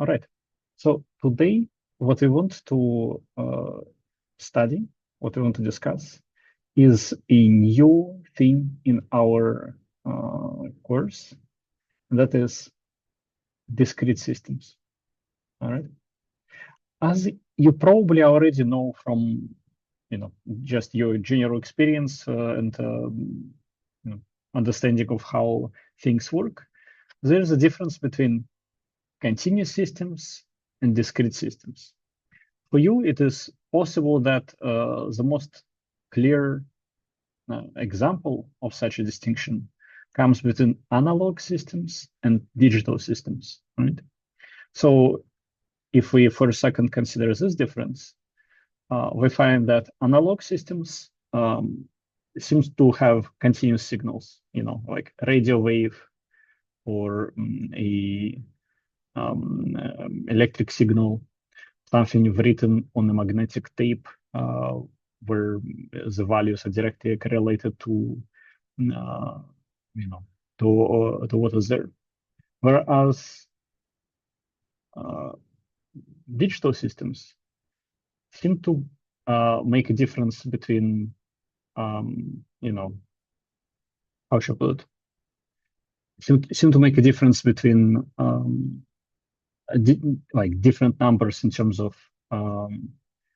All right. So today, what we want to study, what we want to discuss, is a new thing in our course, and that is discrete systems. All right. As you probably already know from, just your general experience and understanding of how things work, there is a difference between continuous systems and discrete systems. For you, it is possible that the most clear example of such a distinction comes between analog systems and digital systems, right? So if we for a second consider this difference, we find that analog systems seems to have continuous signals, like radio wave or a electric signal, something written on a magnetic tape where the values are directly correlated to, to what is there. Whereas digital systems seem to make a difference between, how should I put it? Seem to make a difference between like different numbers in terms of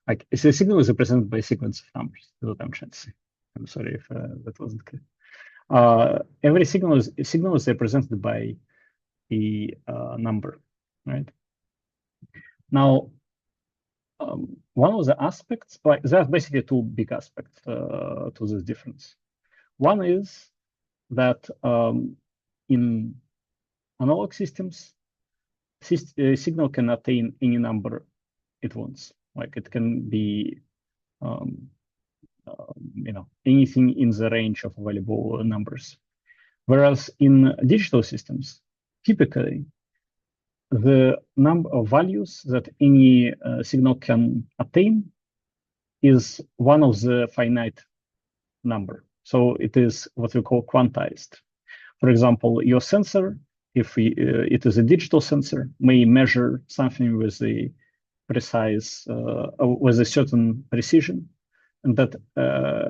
like a signal is represented by a sequence of numbers. That's what I'm trying to say. I'm sorry if that wasn't clear. Every signal is represented by a number, right? Now, one of the aspects, like there's basically two big aspects to this difference. One is that in analog systems, signal can attain any number it wants. Like it can be, anything in the range of available numbers. Whereas in digital systems, typically the number of values that any signal can attain is one of the finite number. So it is what we call quantized. For example, your sensor, if it is a digital sensor, may measure something with a precise, with a certain precision, and that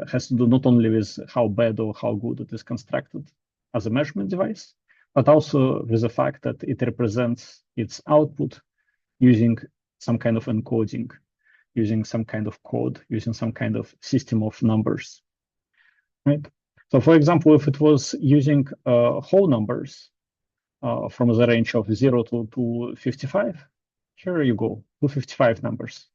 has to do not only with how bad or how good it is constructed as a measurement device, but also with the fact that it represents its output using some kind of encoding, using some kind of code, using some kind of system of numbers, right? So for example, if it was using whole numbers from the range of 0 to 255, here you go, 255 numbers.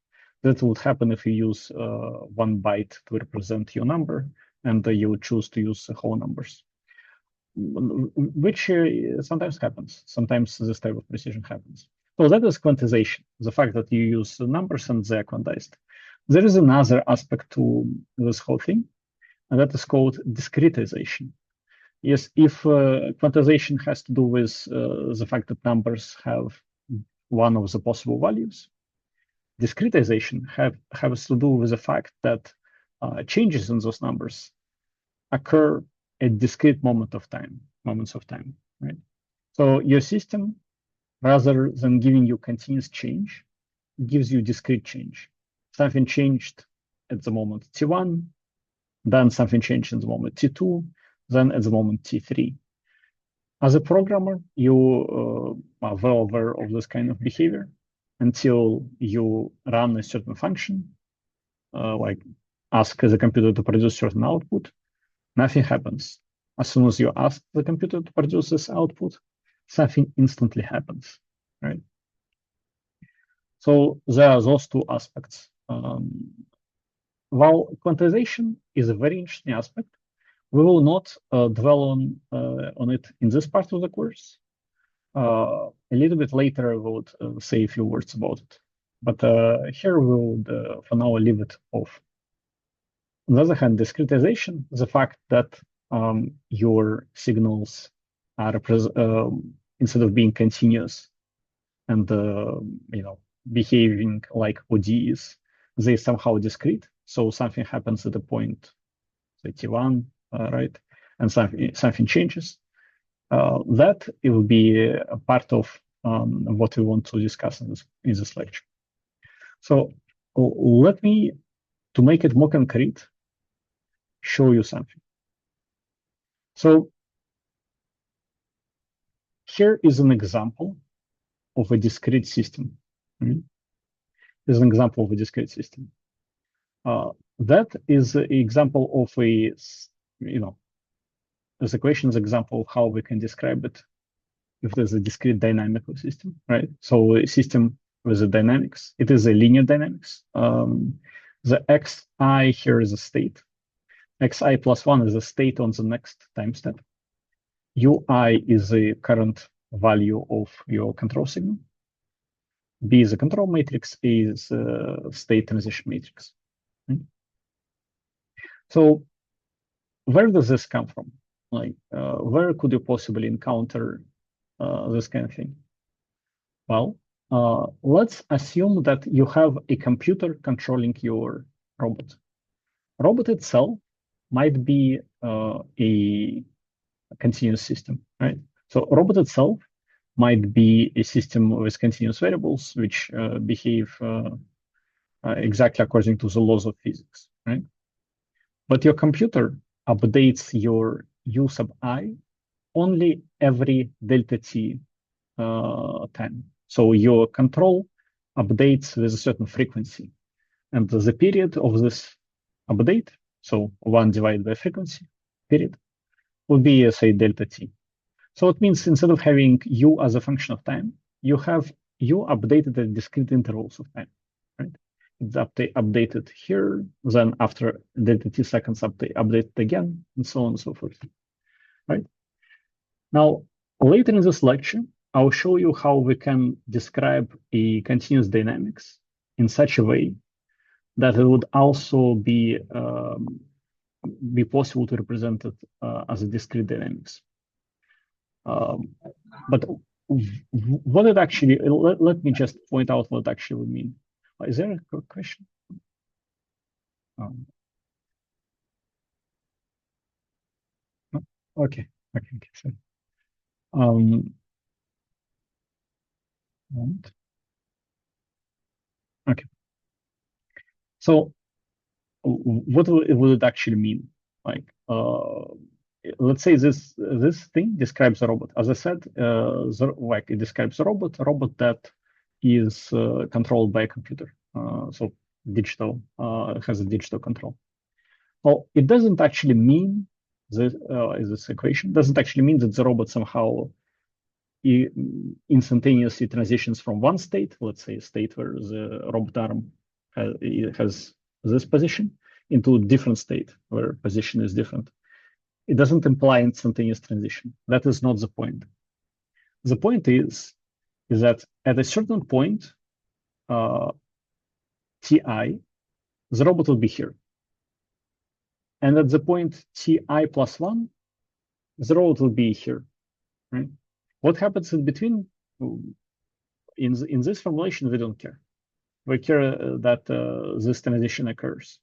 That would happen if you use 1 byte to represent your number, and you choose to use whole numbers, which sometimes happens. Sometimes this type of precision happens. So that is quantization, the fact that you use the numbers and they're quantized. There is another aspect to this whole thing, and that is called discretization. Yes, if quantization has to do with the fact that numbers have one of the possible values, discretization has to do with the fact that changes in those numbers occur at discrete moments of time, right? So your system, rather than giving you continuous change, gives you discrete change. Something changed at the moment T1, then something changed in the moment T2, then at the moment T3. As a programmer, you are well aware of this kind of behavior until you run a certain function, like ask the computer to produce certain output. Nothing happens. As soon as you ask the computer to produce this output, something instantly happens, right? So there are those two aspects. While quantization is a very interesting aspect, we will not dwell on it in this part of the course. A little bit later, I will say a few words about it. But here we will, for now, leave it off. On the other hand, discretization, the fact that your signals are instead of being continuous and behaving like ODEs, they somehow discrete. So something happens at a point, say T1, right, and something changes. That it will be a part of what we want to discuss in this lecture. So let me, to make it more concrete, show you something. So here is an example of a discrete system. This is an example of a discrete system. That is an example of a, this equation is an example of how we can describe it if there's a discrete dynamical system, right? So a system with a dynamics, it is a linear dynamics. The xi here is a state. Xi plus 1 is a state on the next time step. Ui is the current value of your control signal. B is a control matrix, A is a state transition matrix. So where does this come from? Like, where could you possibly encounter this kind of thing? Well, let's assume that you have a computer controlling your robot. Robot itself might be a continuous system, right? So robot itself might be a system with continuous variables which behave exactly according to the laws of physics, right? But your computer updates your u sub I only every delta t time. So your control updates with a certain frequency. And the period of this update, so 1 divided by frequency, period, will be, say, delta t. So it means instead of having u as a function of time, you have u updated at discrete intervals of time, right? It's updated here, then after delta t seconds updated again, and so on and so forth, right? Now, later in this lecture, I'll show you how we can describe a continuous dynamics in such a way that it would also be possible to represent it as a discrete dynamics. But what it actually, let me just point out what it actually would mean. Is there a question? No? Okay. So, okay. So what would it actually mean? Like, let's say this thing describes a robot. As I said, it describes a robot that is controlled by a computer. So digital has a digital control. Well, it doesn't actually mean this equation doesn't actually mean that the robot somehow instantaneously transitions from one state, let's say a state where the robot arm has this position, into a different state where position is different. It doesn't imply instantaneous transition. That is not the point. The point is that at a certain point, ti, the robot will be here. And at the point ti plus 1, the robot will be here, right? What happens in between? In this formulation, we don't care. We care that this transition occurs.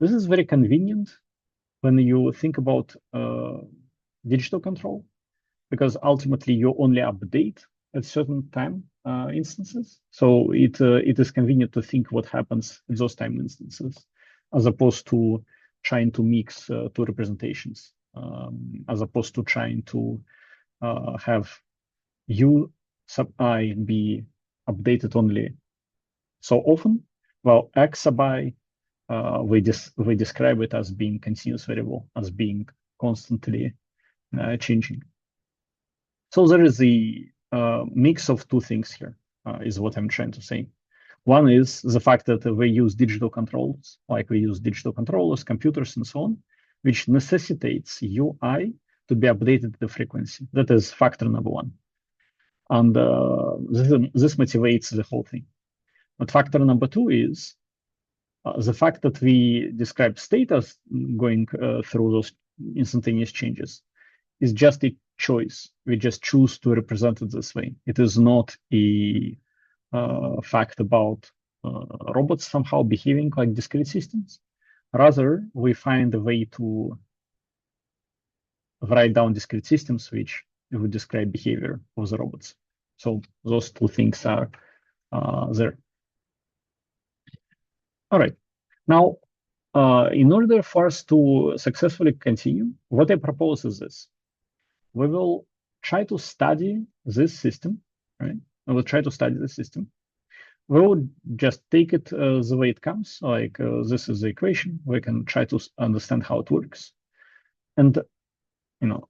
This is very convenient when you think about digital control, because ultimately you only update at certain time instances. So it is convenient to think what happens in those time instances, as opposed to trying to mix two representations, as opposed to trying to have u sub I be updated only so often, while x sub I, we describe it as being continuous variable, as being constantly changing. So there is a mix of two things here, is what I'm trying to say. One is the fact that we use digital controls, like we use digital controllers, computers, and so on, which necessitates UI to be updated at the frequency. That is factor number one. And this motivates the whole thing. But factor number two is the fact that we describe state as going through those instantaneous changes is just a choice. We just choose to represent it this way. It is not a fact about robots somehow behaving like discrete systems. Rather, we find a way to write down discrete systems which would describe behavior of the robots. So those two things are there. All right. Now, in order for us to successfully continue, what I propose is this. We will try to study this system, right? We will try to study the system. We will just take it the way it comes, like this is the equation. We can try to understand how it works. And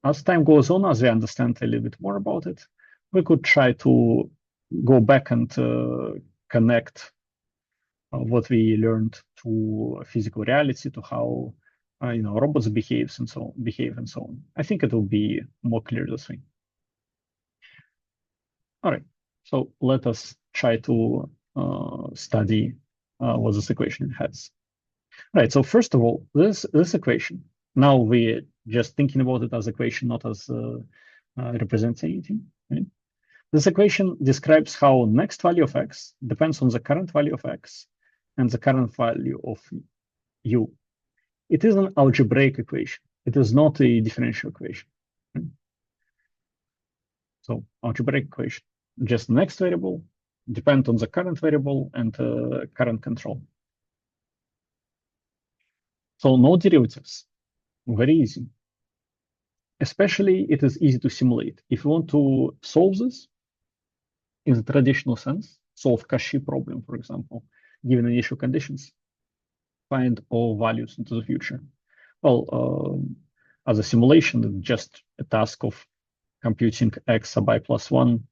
as time goes on, as we understand a little bit more about it, we could try to go back and connect what we learned to physical reality, to how robots behave and so on. I think it will be more clear this way. All right, so let us try to study what this equation has. All right, so first of all, this equation. Now we're just thinking about it as equation, not as representing anything. Right? This equation describes how next value of x depends on the current value of x and the current value of u. It is an algebraic equation. It is not a differential equation. Right? So algebraic equation, just next variable depend on the current variable and current control. So no derivatives, very easy. Especially it is easy to simulate. If you want to solve this in the traditional sense, solve Cauchy problem, for example, given initial conditions, find all values into the future. Well, as a simulation, it's just a task of computing x sub I plus 1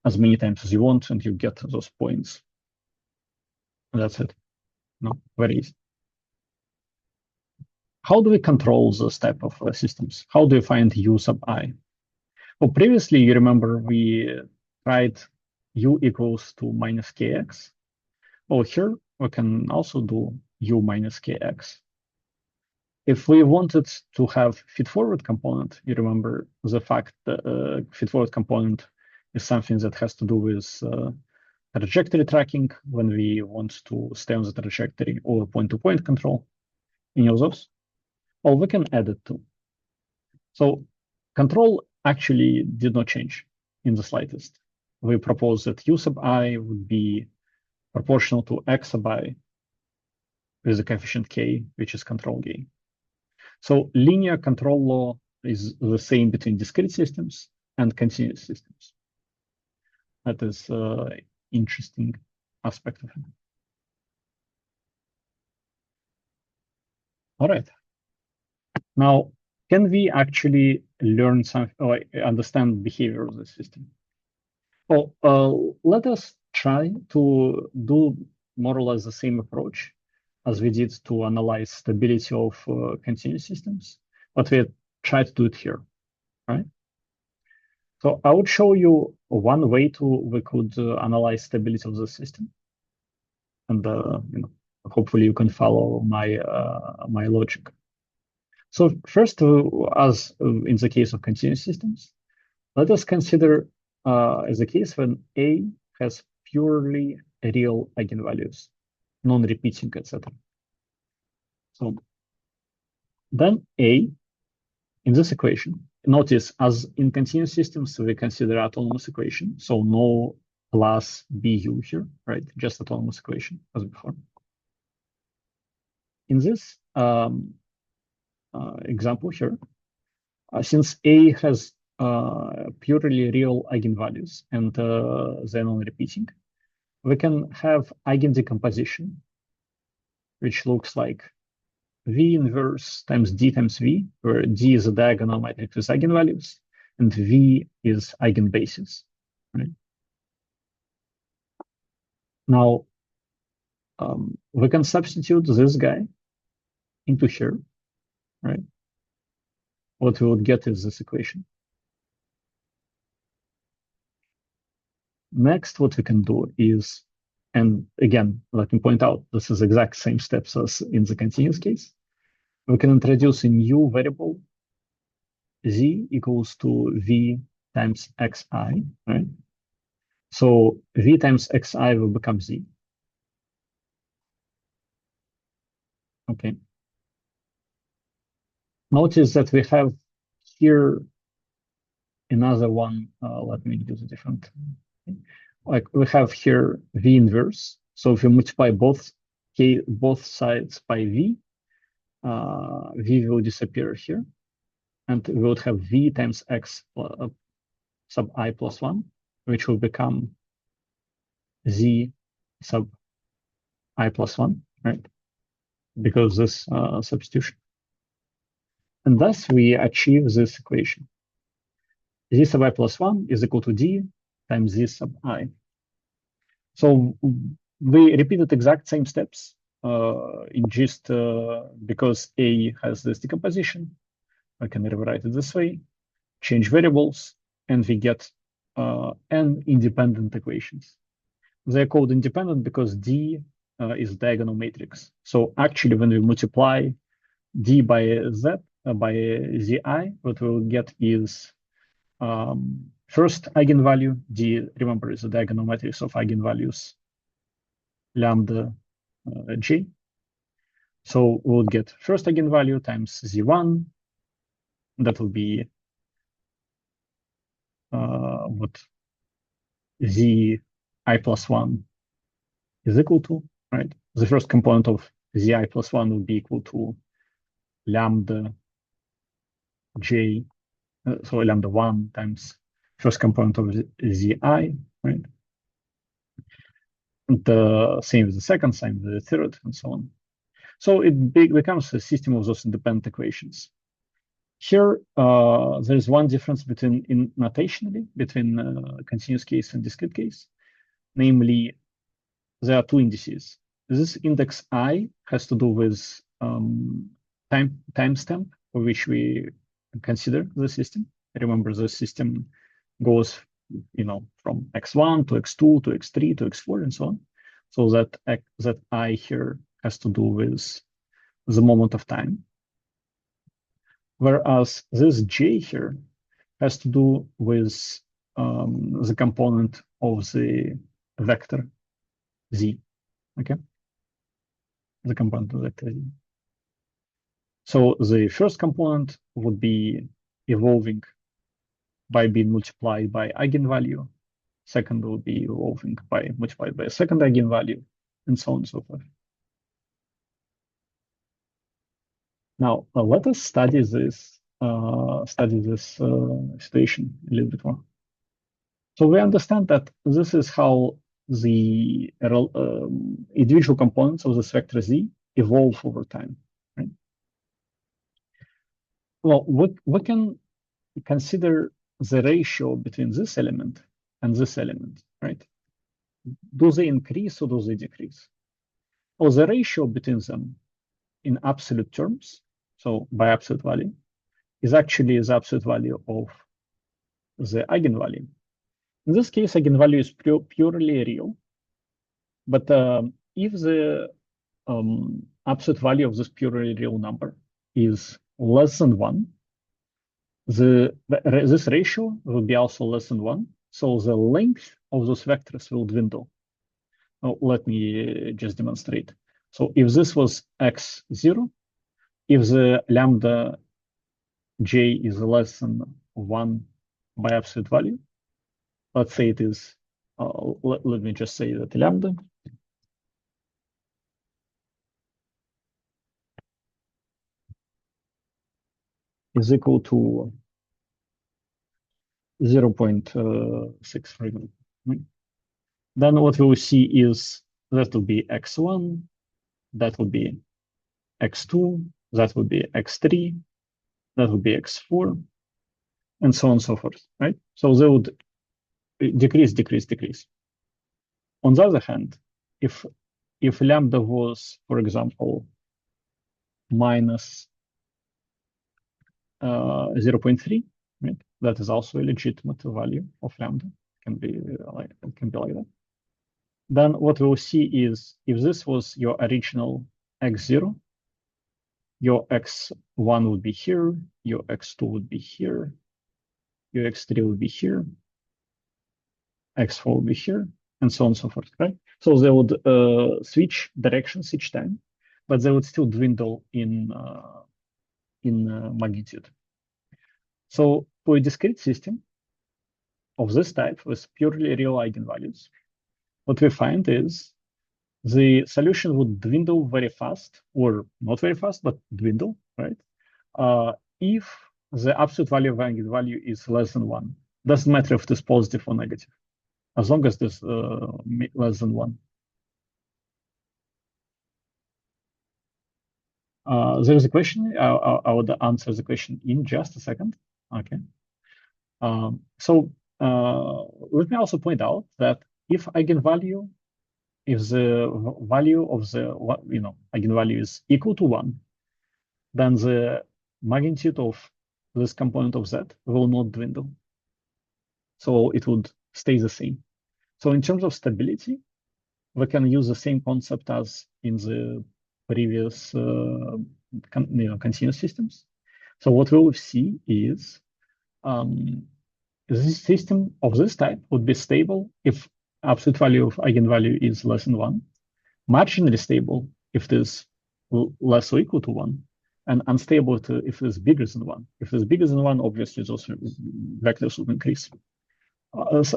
as many times as you want, and you get those points. And that's it. No, very easy. How do we control this type of systems? How do you find u sub I? Well, previously, you remember we tried u equals to minus kx. Well, here we can also do u minus kx. If we wanted to have feed-forward component, you remember the fact that feed-forward component is something that has to do with trajectory tracking when we want to stay on the trajectory or point-to-point control. Any of those? Well, we can add it too. So control actually did not change in the slightest. We propose that u sub I would be proportional to x sub I with the coefficient k, which is control gain. So linear control law is the same between discrete systems and continuous systems. That is interesting aspect of it. All right. Now, can we actually learn something or understand behavior of the system? Well, let us try to do more or less the same approach as we did to analyze stability of continuous systems, but we try to do it here, right? So I would show you one way we could analyze stability of the system, and hopefully you can follow my my logic. So first, as in the case of continuous systems, let us consider as a case when A has purely real eigenvalues, non-repeating, etc. So then A in this equation, notice as in continuous systems, we consider autonomous equation. So no plus BU here, right? Just autonomous equation as before. In this example here, since A has purely real eigenvalues and they're non-repeating, we can have eigen decomposition, which looks like V inverse times D times V, where D is a diagonal matrix with eigenvalues, and V is eigenbasis. Right? Now, we can substitute this guy into here, right? What we would get is this equation. Next, what we can do is, and again, let me point out, this is exact same steps as in the continuous case. We can introduce a new variable, z equals to v times xi, right? So v times xi will become z. Okay. Notice that we have here another one, let me use a different. Like we have here V inverse. So if you multiply both sides by V, V will disappear here. And we would have V times X sub I plus 1, which will become Z sub I plus 1, right? Because this substitution. And thus we achieve this equation. Z sub I plus 1 is equal to D times Z sub I. So we repeated exact same steps in just because A has this decomposition. I can rewrite it this way, change variables, and we get n independent equations. They're called independent because D is diagonal matrix. So actually, when we multiply D by Z, by Zi, what we'll get is first eigenvalue. D, remember, is a diagonal matrix of eigenvalues lambda J. So we'll get first eigenvalue times Z1. That will be what Zi plus 1 is equal to, right? The first component of Zi plus 1 will be equal to lambda J, so lambda 1 times first component of Zi, right? And the same with the second, same with the third, and so on. So it becomes a system of those independent equations. Here, there's one difference notationally between continuous case and discrete case. Namely, there are two indices. This index I has to do with timestamp for which we consider the system. Remember, the system goes, from x1 to x2 to x3 to x4 and so on. So that I here has to do with the moment of time. Whereas this J here has to do with the component of the vector Z, okay? The component of vector Z. So the first component would be evolving by being multiplied by eigenvalue. Second would be evolving by multiplied by a second eigenvalue, and so on and so forth. Now, let us study this situation a little bit more. So we understand that this is how the individual components of this vector Z evolve over time, right? Well, we can consider the ratio between this element and this element, right? Do they increase or do they decrease? Or the ratio between them in absolute terms, so by absolute value, is actually the absolute value of the eigenvalue. In this case, eigenvalue is purely real. But if the absolute value of this purely real number is less than 1, this ratio will be also less than 1. So the length of those vectors will dwindle. Now, let me just demonstrate. So if this was x0, if the lambda J is less than 1 by absolute value, let's say it is, let me just say that lambda is equal to 0.6, for example. Then what we will see is that will be x1, that will be x2, that will be x3, that will be x4, and so on and so forth, right? So they would decrease, decrease, decrease. On the other hand, if lambda was, for example, minus 0.3, right? That is also a legitimate value of lambda. It can be like that. Then what we will see is if this was your original x0, your x1 would be here, your x2 would be here, your x3 would be here, x4 would be here, and so on and so forth, right? So they would switch directions each time, but they would still dwindle in magnitude. So for a discrete system, of this type with purely real eigenvalues, what we find is the solution would dwindle very fast, or not very fast, but dwindle, right? If the absolute value of eigenvalue is less than 1. Doesn't matter if it is positive or negative, as long as this less than 1. There is a question. I would answer the question in just a second. Okay. So let me also point out that if eigenvalue, if the value of the eigenvalue is equal to 1, then the magnitude of this component of z will not dwindle. So it would stay the same. So in terms of stability, we can use the same concept as in the previous continuous systems. So what we will see is this system of this type would be stable if absolute value of eigenvalue is less than 1, marginally stable if it is less or equal to 1, and unstable if it is bigger than 1. If it is bigger than 1, obviously those vectors would increase.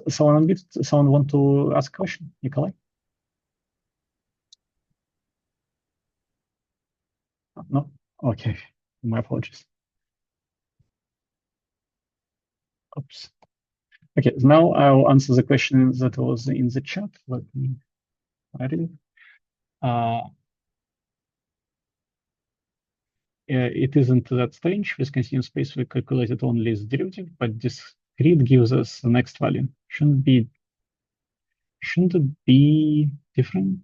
Someone want to ask a question? Nikolai? No? Okay. My apologies. Oops. Okay, now I'll answer the question that was in the chat. Let me find it. It isn't that strange. With continuous space, we calculated only the derivative, but discrete gives us the next value. Shouldn't it be different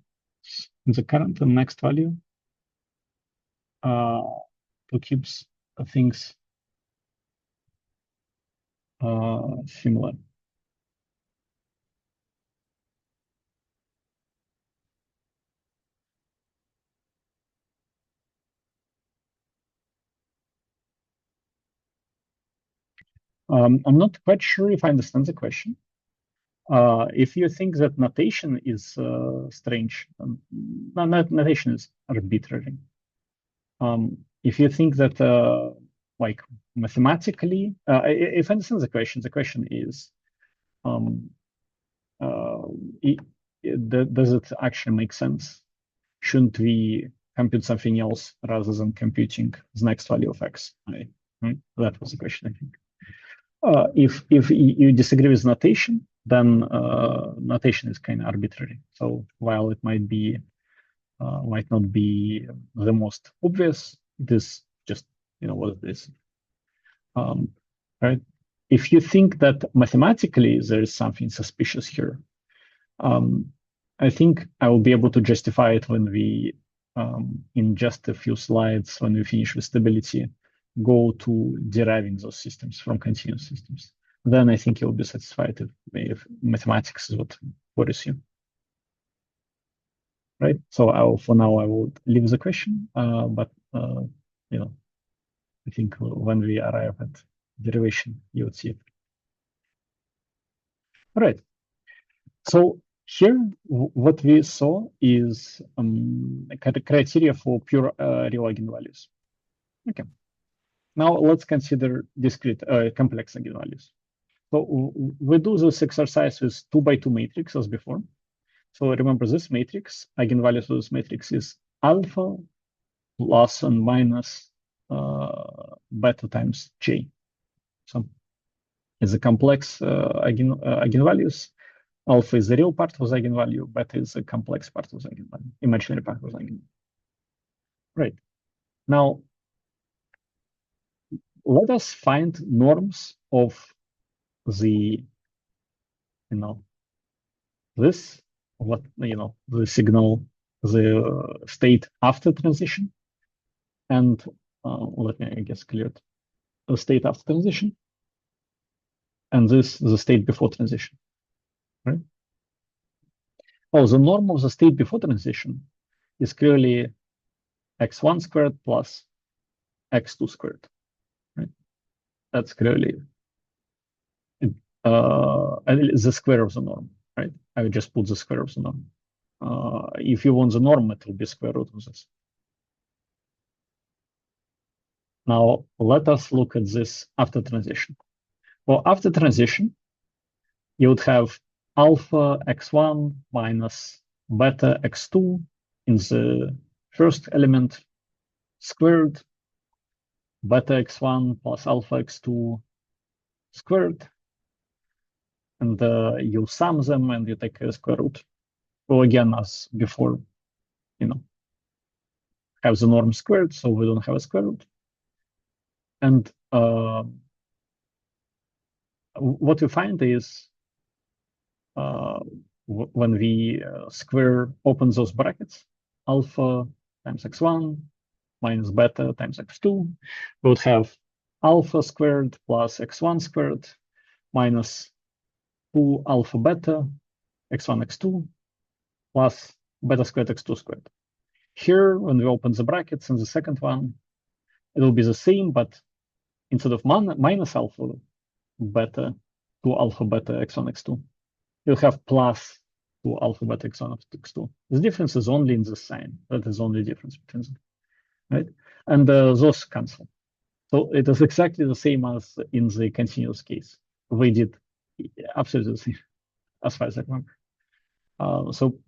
in the current and next value to keep things similar? I'm not quite sure if I understand the question. If you think that notation is strange, notation is arbitrary. If you think that, like mathematically, if I understand the question is, does it actually make sense? Shouldn't we compute something else rather than computing the next value of x? Right? That was the question, I think. If you disagree with notation, then notation is kind of arbitrary. So while it might not be the most obvious, it is just what it is. Right? If you think that mathematically there is something suspicious here, I think I will be able to justify it when we, in just a few slides, when we finish with stability, go to deriving those systems from continuous systems. Then I think you'll be satisfied if mathematics is what worries you. Right? So for now, I will leave the question, but I think when we arrive at derivation, you would see it. All right. So here, what we saw is criteria for pure real eigenvalues. Okay. Now let's consider discrete complex eigenvalues. So we do this exercise with 2x2 matrix as before. So remember this matrix, eigenvalues of this matrix is alpha plus and minus beta times j. So it's a complex eigenvalues. Alpha is the real part of the eigenvalue, beta is a complex part of the eigenvalue, imaginary part of the eigenvalue. Right. Now, let us find norms of the, this, the signal, the state after transition. And let me, I guess, clear it. The state after transition. And this, the state before transition, right? Oh, the norm of the state before transition is clearly x1 squared plus x2 squared, right? That's clearly the square of the norm, right? I would just put the square of the norm. If you want the norm, it will be square root of this. Now, let us look at this after transition. Well, after transition, you would have alpha x1 minus beta x2 in the first element squared, beta x1 plus alpha x2 squared, and you sum them and you take a square root. Well, again, as before, have the norm squared, so we don't have a square root. And what we find is when we open those brackets, alpha times x1 minus beta times x2, we would have alpha squared plus x1 squared minus 2 alpha beta x1 x2 plus beta squared x2 squared. Here, when we open the brackets in the second one, it will be the same, but instead of minus alpha beta 2 alpha beta x1 x2, you'll have plus 2 alpha beta x1 x2. The difference is only in the sign. That is the only difference between them, right? And those cancel. So it is exactly the same as in the continuous case. We did absolutely the same, as far as I remember. So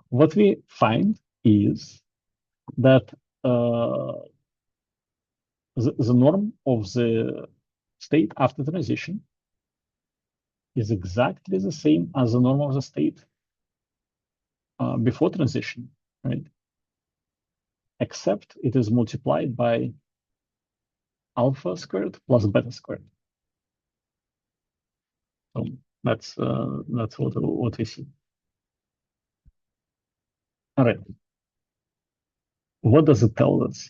what we find is that the norm of the state after transition is exactly the same as the norm of the state before transition, right? Except it is multiplied by alpha squared plus beta squared. So that's what we see. All right. What does it tell us?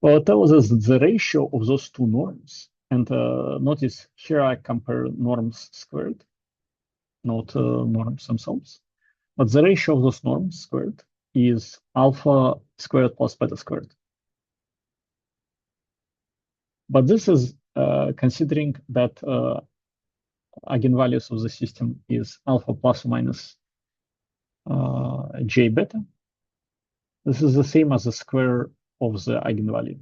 Well, it tells us the ratio of those two norms. And notice here I compare norms squared, not norms themselves. But the ratio of those norms squared is alpha squared plus beta squared. But this is considering that eigenvalues of the system is alpha plus or minus j beta. This is the same as the square of the eigenvalue.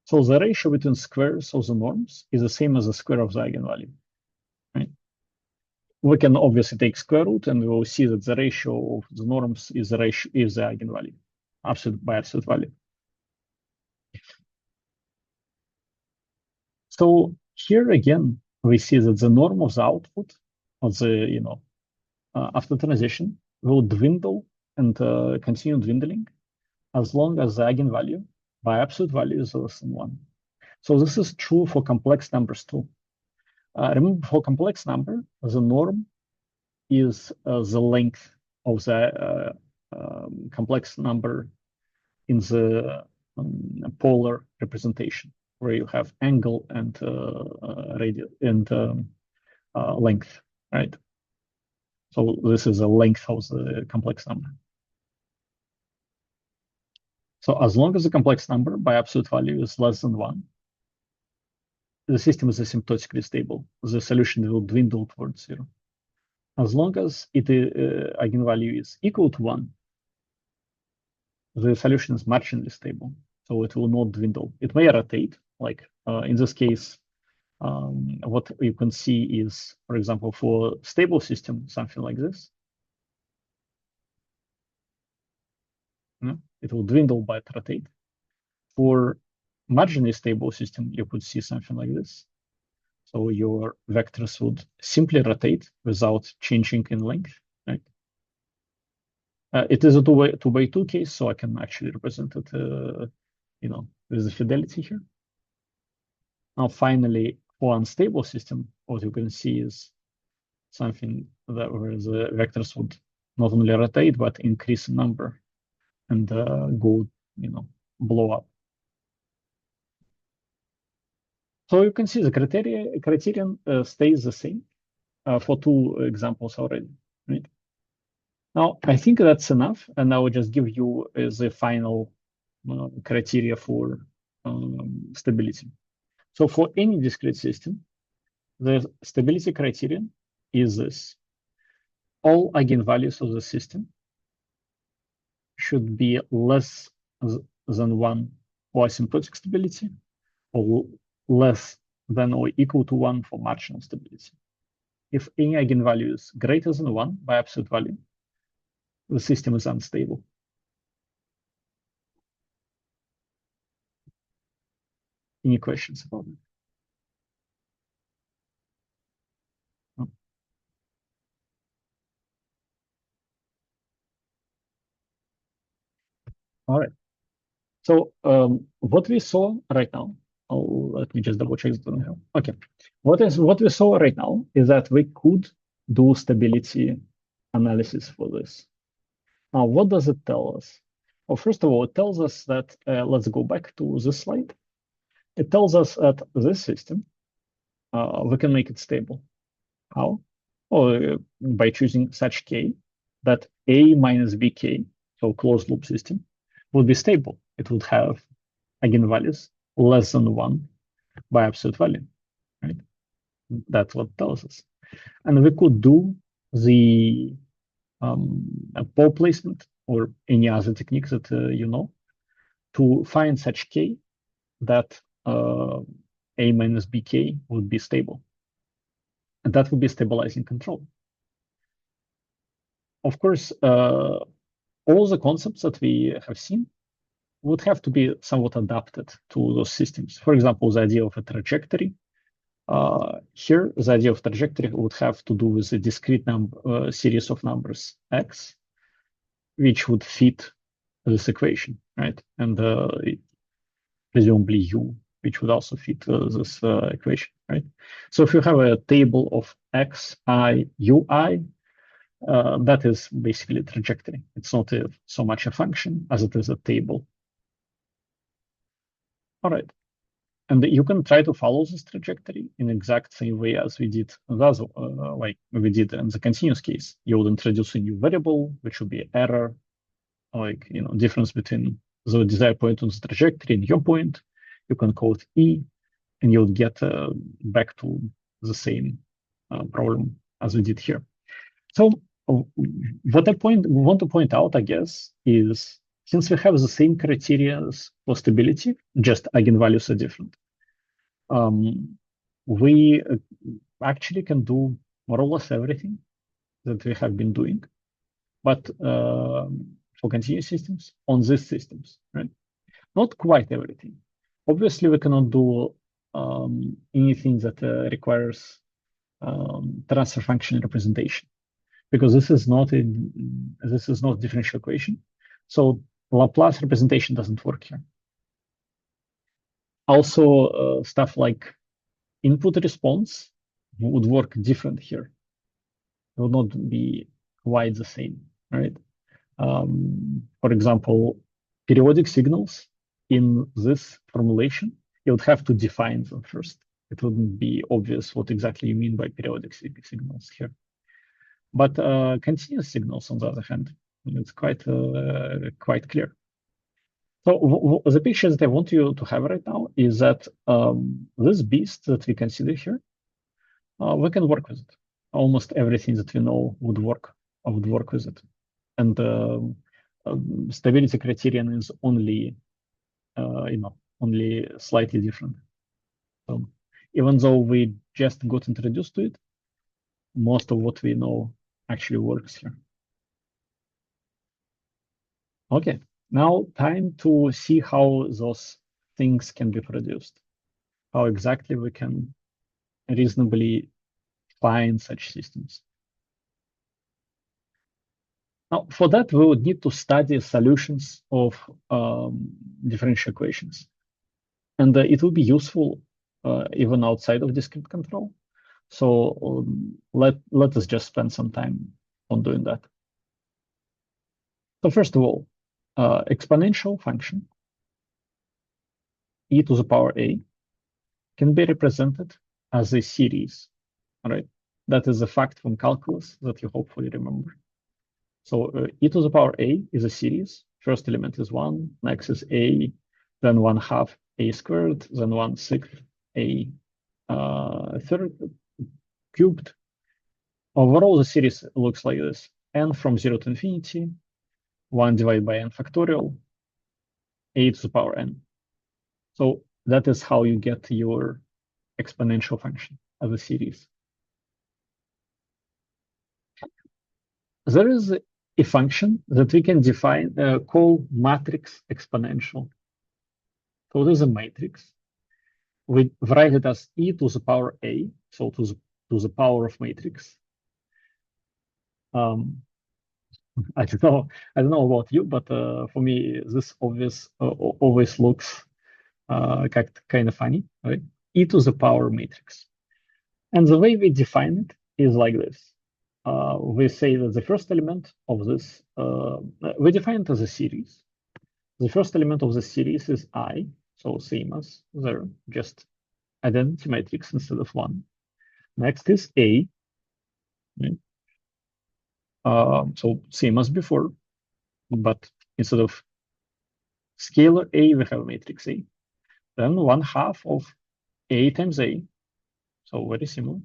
So the ratio between squares of the norms is the same as the square of the eigenvalue, right? We can obviously take square root and we will see that the ratio of the norms is the eigenvalue, by absolute value. So here again, we see that the norm of the output of the, after transition will dwindle and continue dwindling as long as the eigenvalue by absolute value is less than 1. So this is true for complex numbers too. Remember, for complex number, the norm is the length of the complex number in the polar representation, where you have angle and radius and length, right? So this is the length of the complex number. So as long as the complex number by absolute value is less than 1, the system is asymptotically stable. The solution will dwindle towards 0. As long as eigenvalue is equal to 1, the solution is marginally stable. So it will not dwindle. It may rotate, like in this case, what you can see is, for example, for stable system, something like this. It will dwindle but rotate. For marginally stable system, you could see something like this. So your vectors would simply rotate without changing in length, right? It is a 2x2 case, so I can actually represent it, with the fidelity here. Now, finally, for unstable system, what you can see is something where the vectors would not only rotate, but increase in number and go, blow up. So you can see the criterion stays the same for 2 examples already, right? Now, I think that's enough, and I will just give you the final criteria for stability. So for any discrete system, the stability criterion is this. All eigenvalues of the system should be less than 1 for asymptotic stability, or less than or equal to 1 for marginal stability. if any eigenvalue is greater than 1 by absolute value, the system is unstable. Any questions about it? No? All right. So what we saw right now, let me just double check that. Okay. What we saw right now is that we could do stability analysis for this. Now, what does it tell us? Well, first of all, it tells us that, let's go back to this slide. It tells us that this system, we can make it stable. How? Well, by choosing such k that A minus BK, so closed loop system, would be stable. It would have eigenvalues less than 1 by absolute value, right? That's what it tells us. And we could do the pole placement or any other techniques that you know to find such k that A minus BK would be stable. And that would be stabilizing control. Of course, all the concepts that we have seen would have to be somewhat adapted to those systems. For example, the idea of a trajectory. Here, the idea of trajectory would have to do with a discrete series of numbers x, which would fit this equation, right? And presumably u, which would also fit this equation, right? So if you have a table of xi, ui, that is basically a trajectory. It's not so much a function as it is a table. All right. And you can try to follow this trajectory in exact same way as we did like we did in the continuous case. You would introduce a new variable, which would be error, like difference between the desired point on the trajectory and your point. You can call it E, and you'll get back to the same problem as we did here. So what I want to point out, I guess, is since we have the same criteria for stability, just eigenvalues are different, we actually can do more or less everything that we have been doing, but for continuous systems on these systems, right? Not quite everything. Obviously, we cannot do anything that requires transfer function representation, because this is not differential equation. So Laplace representation doesn't work here. Also, stuff like input response would work different here. It would not be quite the same, right? For example, periodic signals in this formulation, you would have to define them first. It wouldn't be obvious what exactly you mean by periodic signals here. But continuous signals, on the other hand, it's quite clear. So the picture that I want you to have right now is that this beast that we consider here, we can work with it. Almost everything that we know would work with it. And stability criterion is only slightly different. So even though we just got introduced to it, most of what we know actually works here. Okay, now time to see how those things can be produced. How exactly we can reasonably find such systems. Now, for that, we would need to study solutions of differential equations. And it will be useful even outside of discrete control. So let us just spend some time on doing that. So first of all, exponential function e to the power a can be represented as a series, right? That is a fact from calculus that you hopefully remember. So e to the power a is a series. First element is 1, next is a, then 1/2 a squared, then 1/6 a third cubed. Overall, the series looks like this: n from 0 to infinity, 1 divided by n factorial, a to the power n. So that is how you get your exponential function as a series. there is a function that we can define, call matrix exponential. So it is a matrix. We write it as e to the power a, so to the power of matrix. I don't know about you, but for me, this always looks kind of funny, right? E to the power matrix. And the way we define it is like this. We say that the first element of this, we define it as a series. The first element of the series is I, so same as there, just identity matrix instead of one. Next is A, right? So same as before, but instead of scalar A, we have matrix A. Then 1/2 of A times A, so very similar.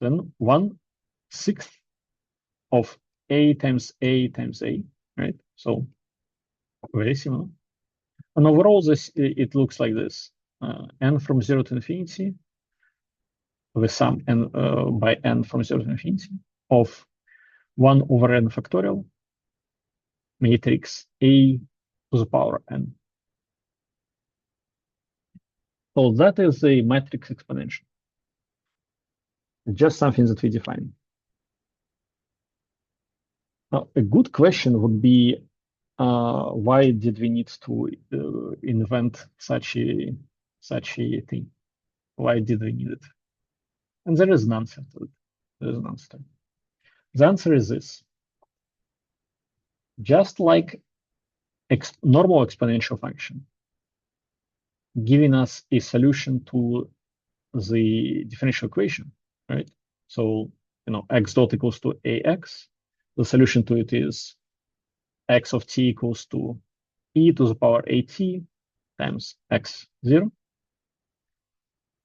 Then 1/6 of A times A times A, right? So very similar. And overall, it looks like this. N from 0 to infinity, the sum n by n from 0 to infinity of 1 over n factorial matrix A to the power n. So that is a matrix exponential. Just something that we define. Now, a good question would be, why did we need to invent such a thing? Why did we need it? And there is an answer to it. There is an answer. The answer is this. Just like normal exponential function, giving us a solution to the differential equation, right? So, x dot equals to ax. The solution to it is x of t equals to e to the power at times x0.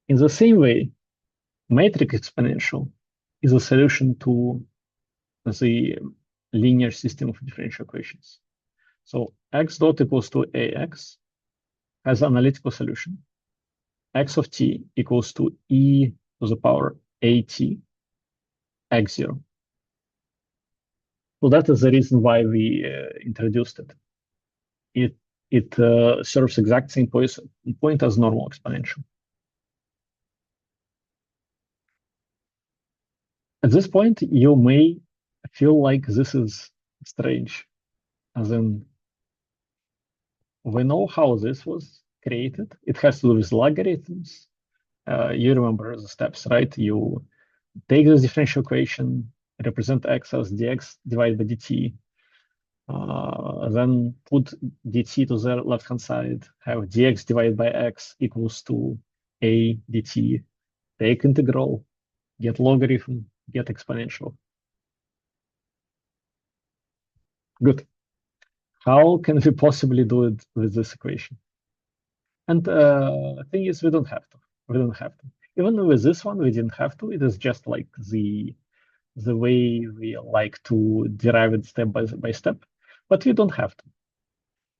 In the same way, matrix exponential is a solution to the linear system of differential equations. So x dot equals to ax has an analytical solution. X of t equals to e to the power at x0. So that is the reason why we introduced it. It serves exact same point as normal exponential. At this point, you may feel like this is strange, as in we know how this was created. It has to do with logarithms. You remember the steps, right? You take this differential equation, represent x as dx divided by dt, then put dt to the left-hand side, have dx divided by x equals to a dt, take integral, get logarithm, get exponential. Good. How can we possibly do it with this equation? And the thing is, we don't have to. We don't have to. Even with this one, we didn't have to. It is just like the way we like to derive it step by step, but we don't have to.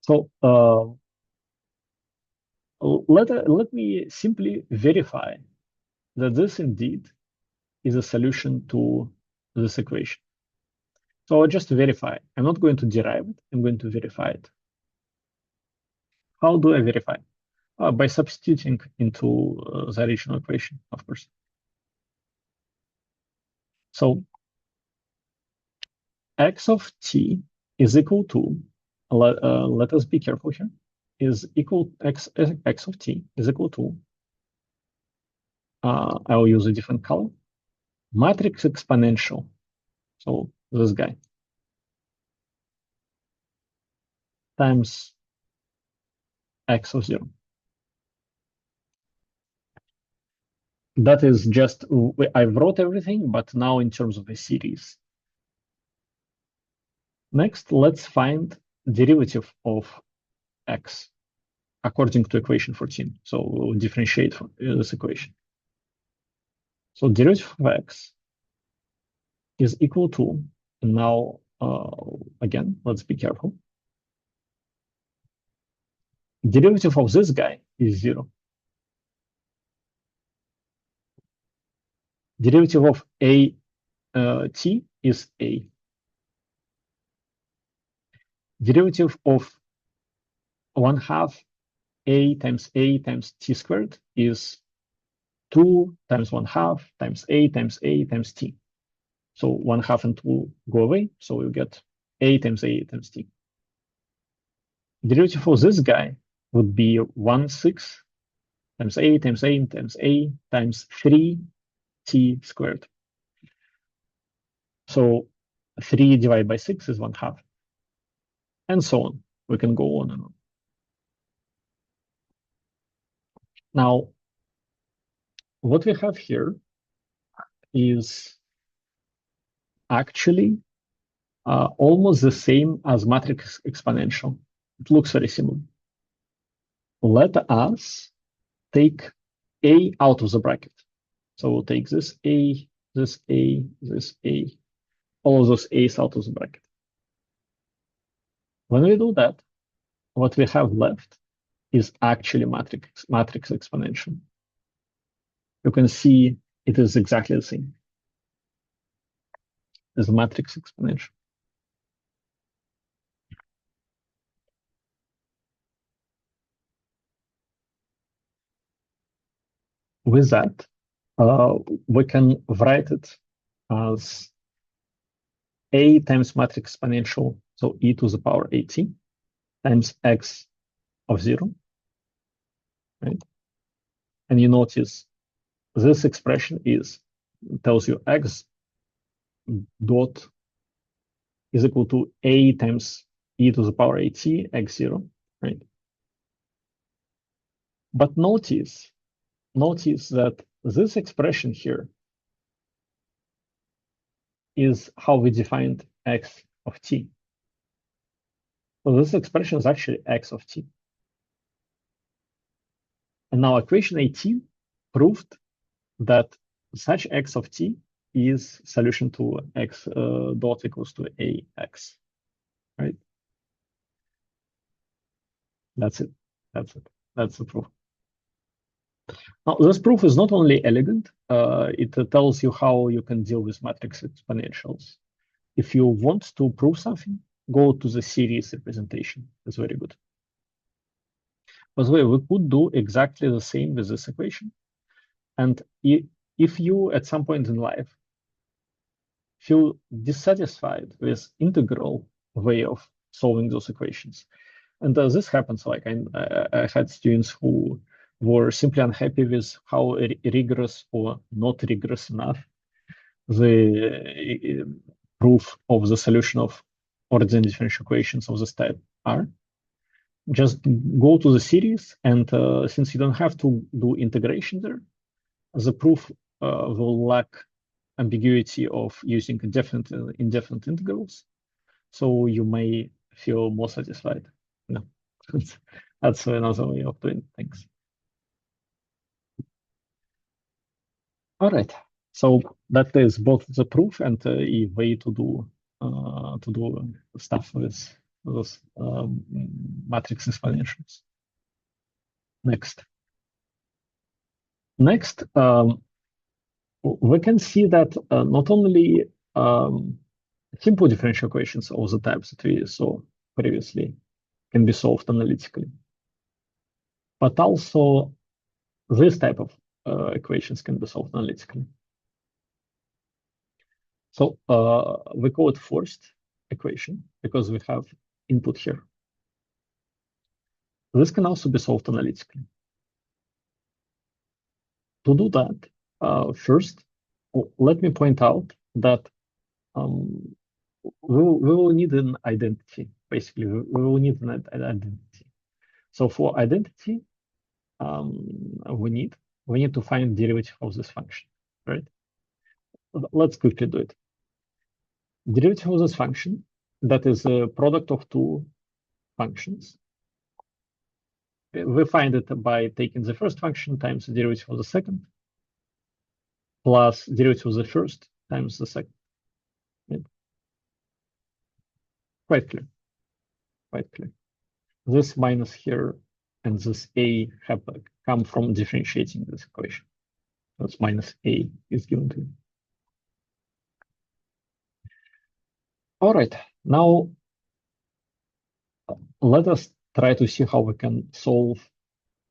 So let me simply verify that this indeed is a solution to this equation. So I'll just verify. I'm not going to derive it. I'm going to verify it. How do I verify? By substituting into the original equation, of course. So x of t is equal to, let us be careful here, is equal x of t is equal to, I will use a different color, matrix exponential, so this guy, times x of 0. That is just, I wrote everything, but now in terms of a series. Next, let's find derivative of x according to equation 14. So we'll differentiate from this equation. So derivative of x is equal to, and now again, let's be careful. Derivative of this guy is 0. Derivative of a t is a. derivative of 1/2 a times t squared is 2 times 1/2 times a times t. So 1/2 and 2 go away, so you get a times t. Derivative of this guy would be 1/6 times a times 3t squared. So 3 divided by 6 is 1/2. And so on. We can go on and on. Now, what we have here is actually almost the same as matrix exponential. It looks very similar. Let us take a out of the bracket. So we'll take this a, this a, this a, all of those a's out of the bracket. When we do that, what we have left is actually matrix exponential. You can see it is exactly the same as the matrix exponential. With that, we can write it as a times matrix exponential, so e to the power at times x of 0, right? And you notice this expression tells you x dot is equal to a times e to the power at x0, right? But notice that this expression here is how we defined x of t. So this expression is actually x of t. And now equation 18 proved that such x of t is solution to x dot equals to ax, right? That's it. That's the proof. Now, this proof is not only elegant, it tells you how you can deal with matrix exponentials. If you want to prove something, go to the series representation. It's very good. By the way, we could do exactly the same with this equation. And if you, at some point in life, feel dissatisfied with integral way of solving those equations, and this happens, like I had students who were simply unhappy with how rigorous or not rigorous enough the proof of the solution of ordinary differential equations of this type are. Just go to the series, and since you don't have to do integration there, the proof will lack ambiguity of using indefinite integrals, so you may feel more satisfied. No, that's another way of doing things. All right, so that is both the proof and a way to do stuff with those matrix exponentials. Next, we can see that not only simple differential equations of the types that we saw previously can be solved analytically, but also this type of equations can be solved analytically. So we call it forced equation because we have input here. This can also be solved analytically. To do that, first, let me point out that we will need an identity. Basically, we will need an identity. So for identity, we need to find derivative of this function, right? Let's quickly do it. Derivative of this function, that is a product of two functions. We find it by taking the first function times the derivative of the second, plus derivative of the first times the second. Right? Quite clear. Quite clear. This minus here and this a have come from differentiating this equation. That's minus a is given to you. All right, now let us try to see how we can solve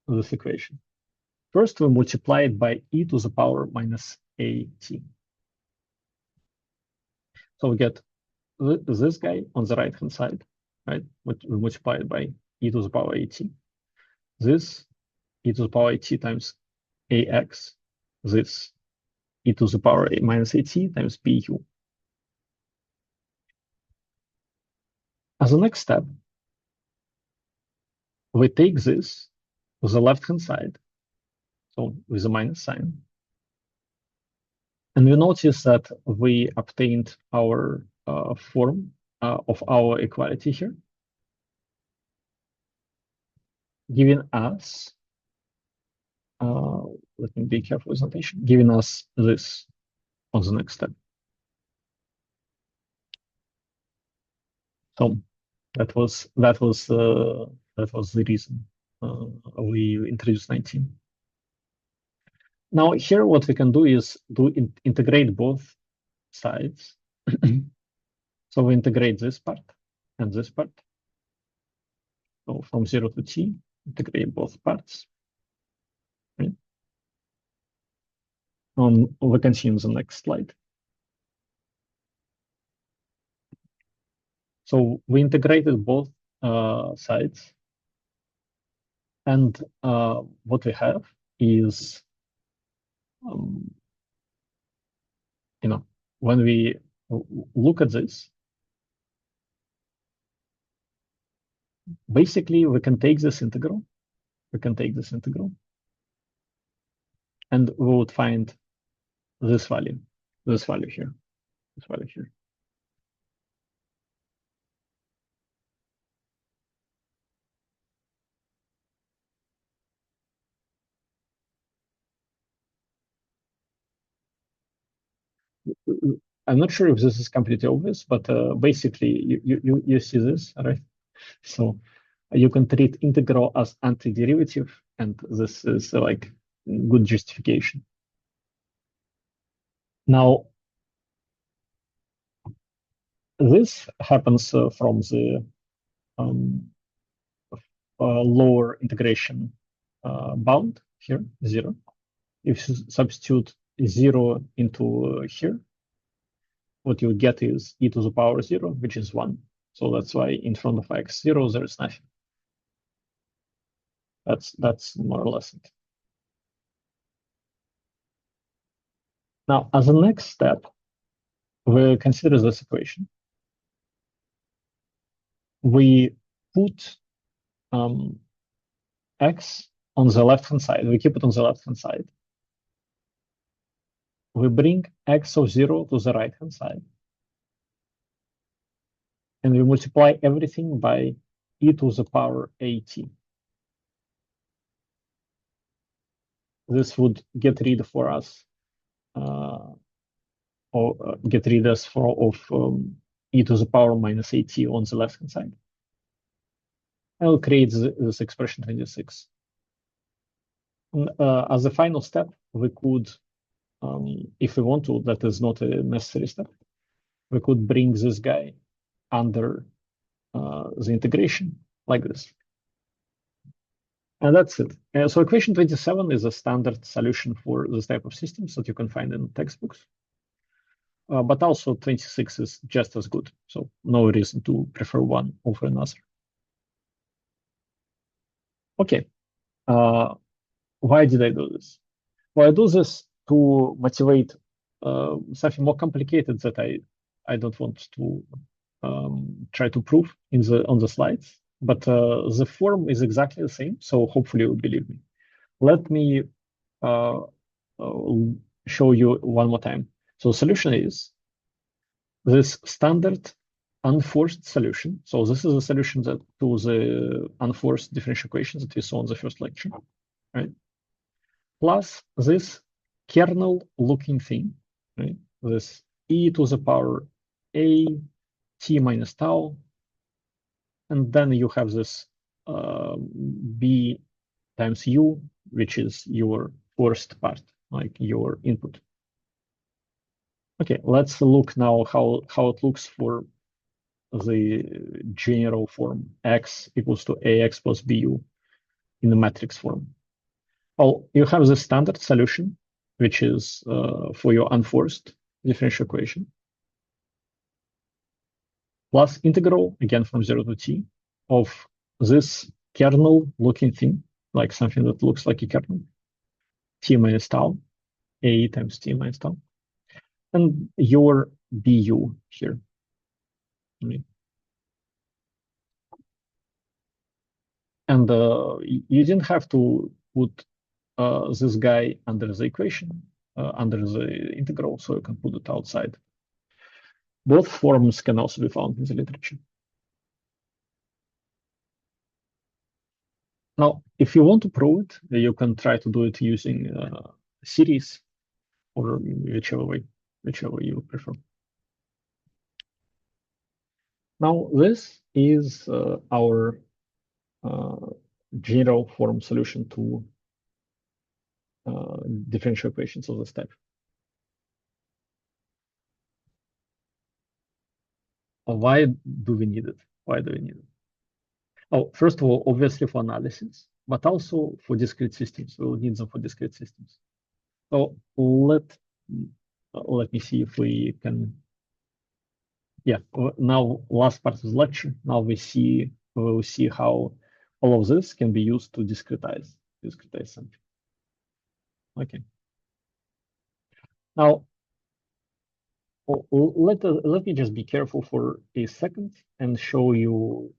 this equation. First, we multiply it by e to the power minus at. So we get this guy on the right-hand side, right? We multiply it by e to the power at. This e to the power at times ax. This e to the power minus at times bu. As a next step, we take this to the left-hand side, so with a minus sign, and we notice that we obtained our form of our equality here, giving us, let me be careful with notation, giving us this on the next step. So that was the reason we introduced 19. Now here, what we can do is integrate both sides. So we integrate this part and this part. So from 0 to t, integrate both parts. Right? We can see in the next slide. So we integrated both sides, and what we have is, when we look at this, basically we can take this integral. And we would find this value here. I'm not sure if this is completely obvious, but basically you see this, right? So you can treat integral as antiderivative, and this is like good justification. Now, this happens from the lower integration bound here, 0. If you substitute 0 into here, what you get is e to the power 0, which is 1. So that's why in front of x0, there is nothing. That's more or less it. Now, as a next step, we consider this equation. We put x on the left-hand side. We keep it on the left-hand side. We bring x of 0 to the right-hand side. And we multiply everything by e to the power at. This would get rid for us, or get rid of e to the power minus at on the left-hand side. I will create this expression 26. And, as a final step, we could, if we want to, that is not a necessary step, we could bring this guy under the integration like this. And that's it. So equation 27 is a standard solution for this type of systems that you can find in textbooks. But also 26 is just as good. So no reason to prefer one over another. Okay. Why did I do this? Well, I do this to motivate something more complicated that I don't want to try to prove on the slides. But the form is exactly the same, so hopefully you'll believe me. Let me show you one more time. So the solution is this standard unforced solution. So this is a solution to the unforced differential equations that we saw in the first lecture, right? Plus this kernel-looking thing, right? This e to the power a t minus tau. And then you have this b times u, which is your forced part, like your input. Okay, let's look now how it looks for the general form x equals to ax plus bu in the matrix form. Well, you have the standard solution, which is for your unforced differential equation, plus integral, again from 0 to t, of this kernel-looking thing, like something that looks like a kernel, t minus tau, a times t minus tau, and your bu here. And you didn't have to put this guy under the equation, under the integral, so you can put it outside. Both forms can also be found in the literature. Now, if you want to prove it, you can try to do it using series or whichever you prefer. Now, this is our general form solution to differential equations of this type. Why do we need it? Why do we need it? Oh, first of all, obviously for analysis, but also for discrete systems. We will need them for discrete systems. So let me see if we can. Yeah, now last part of the lecture. Now we will see how all of this can be used to discretize something. Okay. Now let me just be careful for a second and show you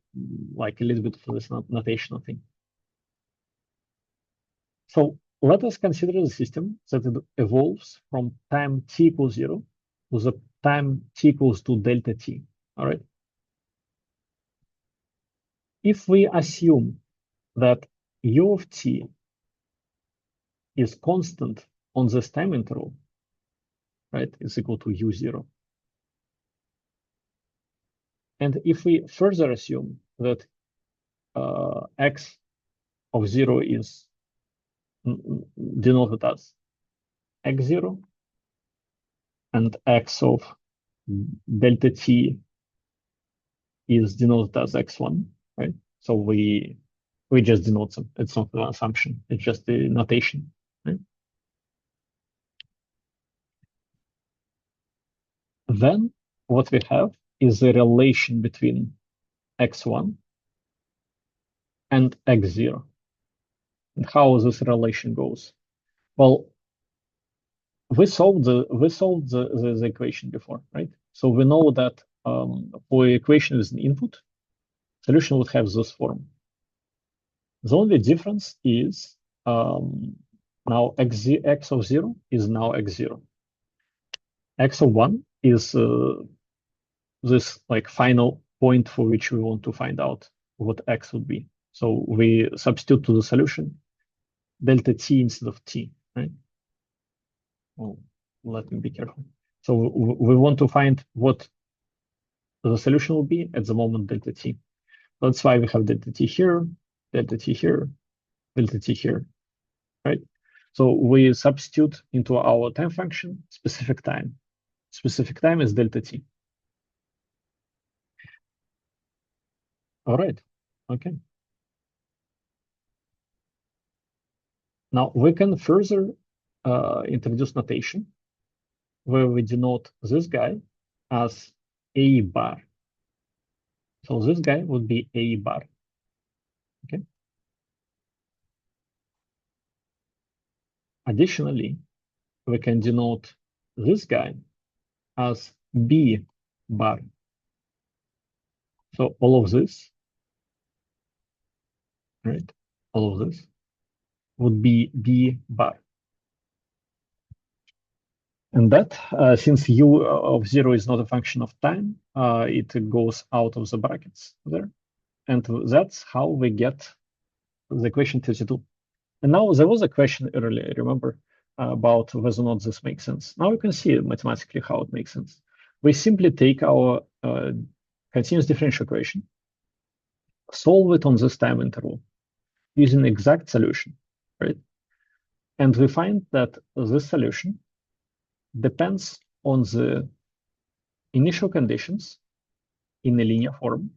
like a little bit of this notational thing. So let us consider the system that it evolves from time t equals 0 to the time t equals to delta t. All right. If we assume that u of t is constant on this time interval, right, is equal to u0. And if we further assume that x of 0 is denoted as x0 and x of delta t is denoted as x1, right? So we just denote them. It's not an assumption. It's just the notation, right? Then what we have is a relation between x1 and x0. And how this relation goes? Well, we solved the equation before, right? So we know that for equation with an input, solution would have this form. The only difference is now x of 0 is now x0. X of 1 is this like final point for which we want to find out what x would be. So we substitute to the solution delta t instead of t, right? Well, let me be careful. So we want to find what the solution will be at the moment delta t. That's why we have delta t here, delta t here, delta t here, right? So we substitute into our time function specific time. Specific time is delta t. All right, okay. Now we can further introduce notation where we denote this guy as a bar. So this guy would be a bar, okay? Additionally, we can denote this guy as b bar. So all of this, right? All of this would be b bar. And that, since u of 0 is not a function of time, it goes out of the brackets there. And that's how we get the equation 32. And now there was a question earlier, remember, about whether or not this makes sense. Now you can see mathematically how it makes sense. We simply take our continuous differential equation, solve it on this time interval using the exact solution, right? And we find that this solution depends on the initial conditions in a linear form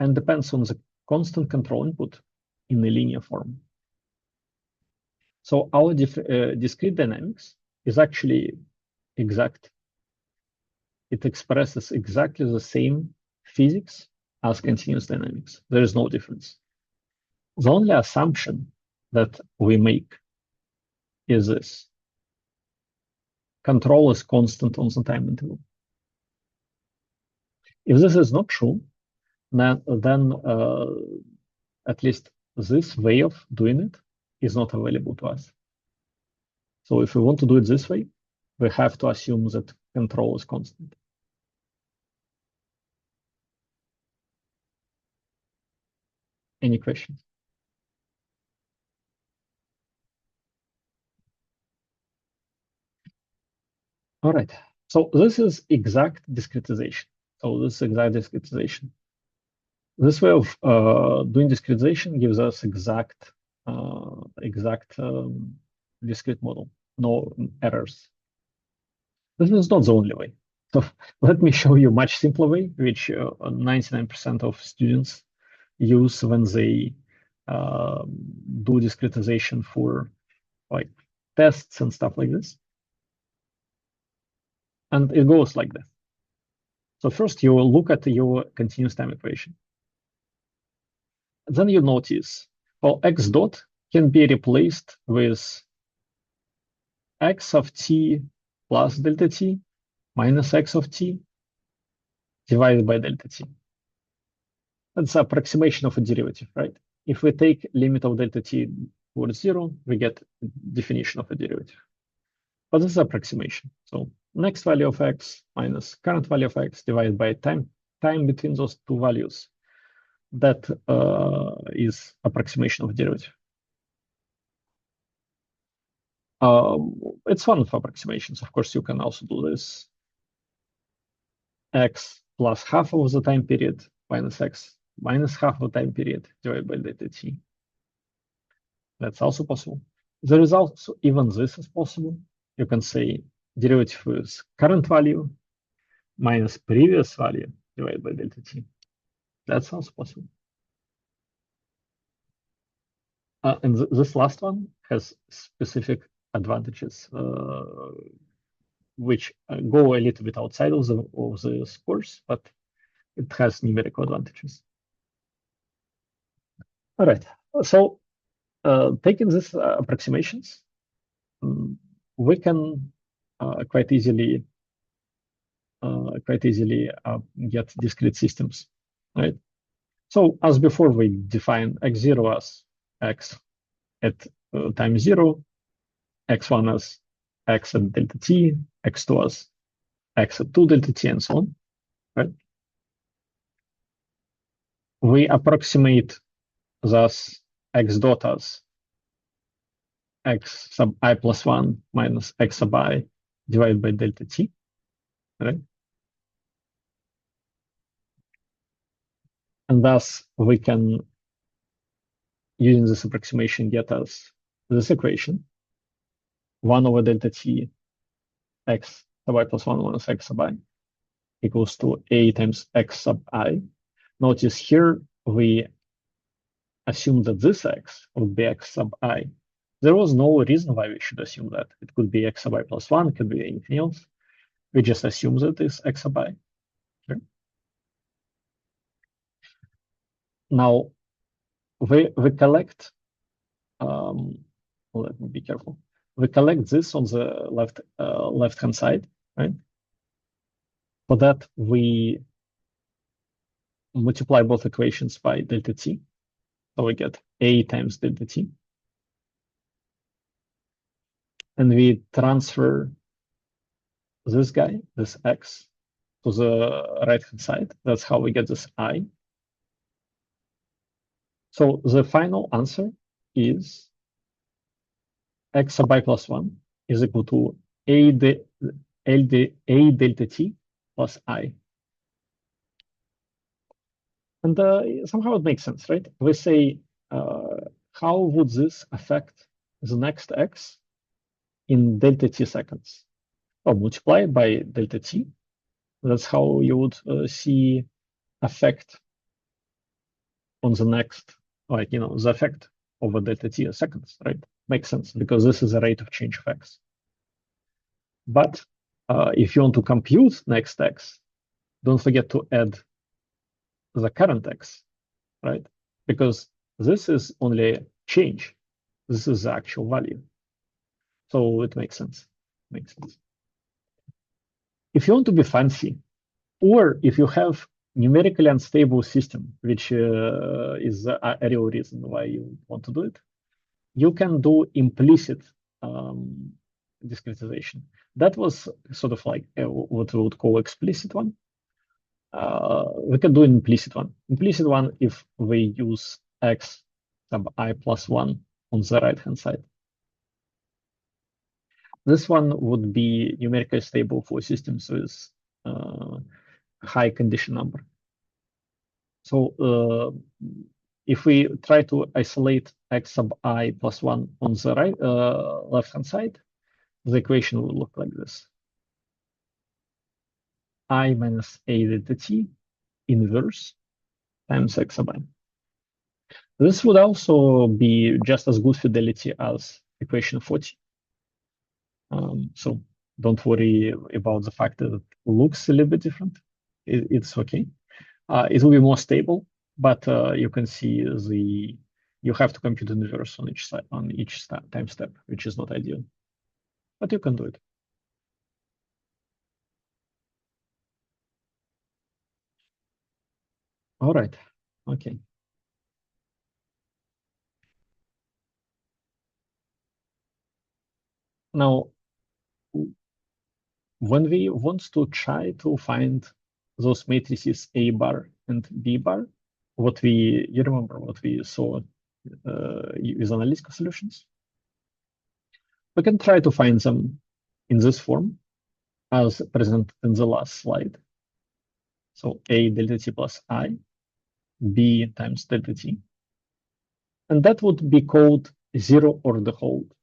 and depends on the constant control input in a linear form. So our discrete dynamics is actually exact. It expresses exactly the same physics as continuous dynamics. There is no difference. The only assumption that we make is this. Control is constant on the time interval. If this is not true, then at least this way of doing it is not available to us. So if we want to do it this way, we have to assume that control is constant. Any questions? All right. So this is exact discretization. So this is exact discretization. This way of doing discretization gives us exact discrete model, no errors. This is not the only way. So let me show you a much simpler way, which 99% of students use when they do discretization for like tests and stuff like this. And it goes like this. So first you will look at your continuous time equation. Then you notice, well, x dot can be replaced with x of t plus delta t minus x of t divided by delta t. That's an approximation of a derivative, right? If we take limit of delta t towards 0, we get definition of a derivative. But this is approximation. So next value of x minus current value of x divided by time between those two values. That is approximation of derivative. It's one of approximations. Of course, you can also do this. X plus half of the time period minus x minus half of the time period divided by delta t. That's also possible. There is also even this is possible. You can say derivative with current value minus previous value divided by delta t. That's also possible. And this last one has specific advantages, which go a little bit outside of the course, but it has numerical advantages. All right. So taking these approximations, we can quite easily get discrete systems, right? So as before, we define x0 as x at time 0, x1 as x at delta t, x2 as x at 2 delta t, and so on, right? We approximate thus x dot as x sub I plus 1 minus x sub I divided by delta t, right? And thus we can, using this approximation, get us this equation, 1 over delta t x sub I plus 1 minus x sub I equals to a times x sub I. Notice here we assume that this x would be x sub I. There was no reason why we should assume that. It could be x sub I plus 1, it could be anything else. We just assume that it's x sub I. Okay. Now, we collect, let me be careful. We collect this on the left-hand side, right? For that, we multiply both equations by delta t. So we get a times delta t. And we transfer this guy, this x, to the right-hand side. That's how we get this I. So the final answer is x sub I plus 1 is equal to a delta t plus I. And somehow it makes sense, right? We say, how would this affect the next x in delta t seconds? Well, multiply by delta t, That's how you would see effect on the next, like, the effect over delta t seconds, right? Makes sense because this is the rate of change of x. But if you want to compute next x, don't forget to add the current x, right? Because this is only change. This is the actual value. So it makes sense. Makes sense. If you want to be fancy, or if you have numerically unstable system, which is a real reason why you want to do it, you can do implicit discretization. That was sort of like what we would call explicit one. We can do an implicit one. Implicit one if we use x sub I plus 1 on the right-hand side. This one would be numerically stable for systems with high condition number. So if we try to isolate x sub I plus 1 on the left-hand side, the equation will look like this. I minus a delta t inverse times x sub I. This would also be just as good fidelity as equation 40. So don't worry about the fact that it looks a little bit different. It's okay. It will be more stable, but you can see you have to compute an inverse on each side, time step, which is not ideal. But you can do it. All right. Okay. Now, when we want to try to find those matrices A bar and B bar, you remember what we saw with analytical solutions? We can try to find them in this form as presented in the last slide. So A delta t plus I, B times delta t. And that would be called zero order hold.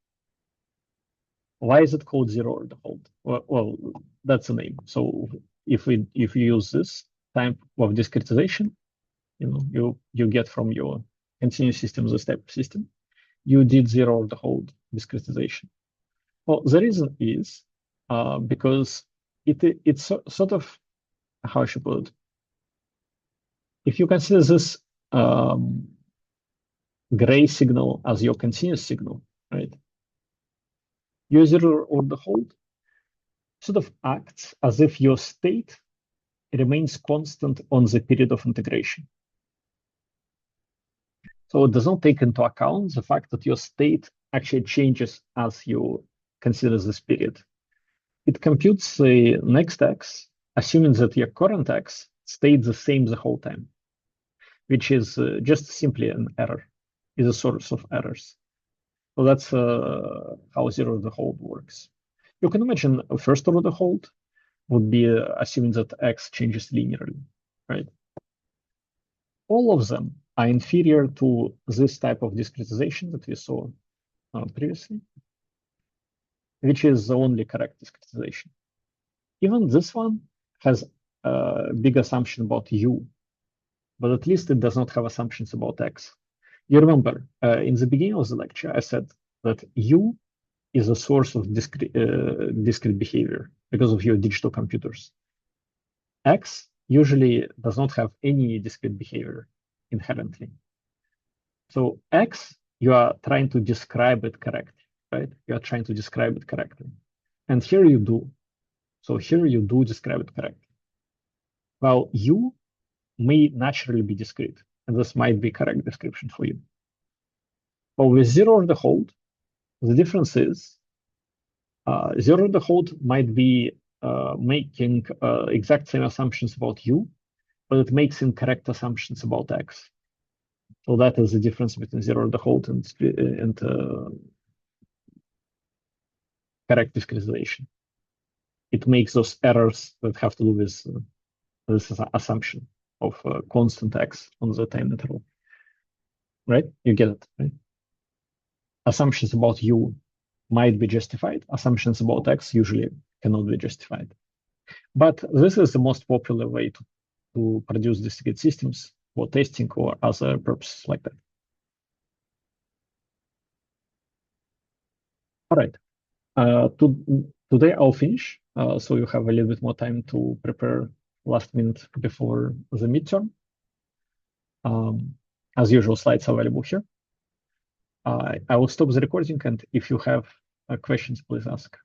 Why is it called zero order hold? Well, that's the name. So if you use this type of discretization, you get from your continuous system the step system, you did zero order hold discretization. Well, the reason is because it's sort of, how I should put it, if you consider this gray signal as your continuous signal, right? Your zero order hold sort of acts as if your state remains constant on the period of integration. So it does not take into account the fact that your state actually changes as you consider this period. It computes the next x, assuming that your current x stayed the same the whole time, which is just simply an error, is a source of errors. So that's how zero order hold works. You can imagine a first order hold would be assuming that x changes linearly, right? All of them are inferior to this type of discretization that we saw previously, which is the only correct discretization. Even this one has a big assumption about u, but at least it does not have assumptions about x. You remember, in the beginning of the lecture, I said that u is a source of discrete behavior because of your digital computers. X usually does not have any discrete behavior inherently. So X, you are trying to describe it correctly, right? You are trying to describe it correctly. And here you do. So here you do describe it correctly. Well, U may naturally be discrete, and this might be correct description for you. But with zero order hold, the difference is zero order hold might be making exact same assumptions about U, but it makes incorrect assumptions about X. So that is the difference between zero order hold and correct discretization. It makes those errors that have to do with this assumption of constant X on the time interval. Right? You get it, right? Assumptions about U might be justified. Assumptions about X usually cannot be justified. But this is the most popular way to produce distributed systems for testing or other purposes like that. All right. Today I'll finish, so you have a little bit more time to prepare last minute before the midterm. As usual, slides are available here. I will stop the recording, and if you have questions, please ask.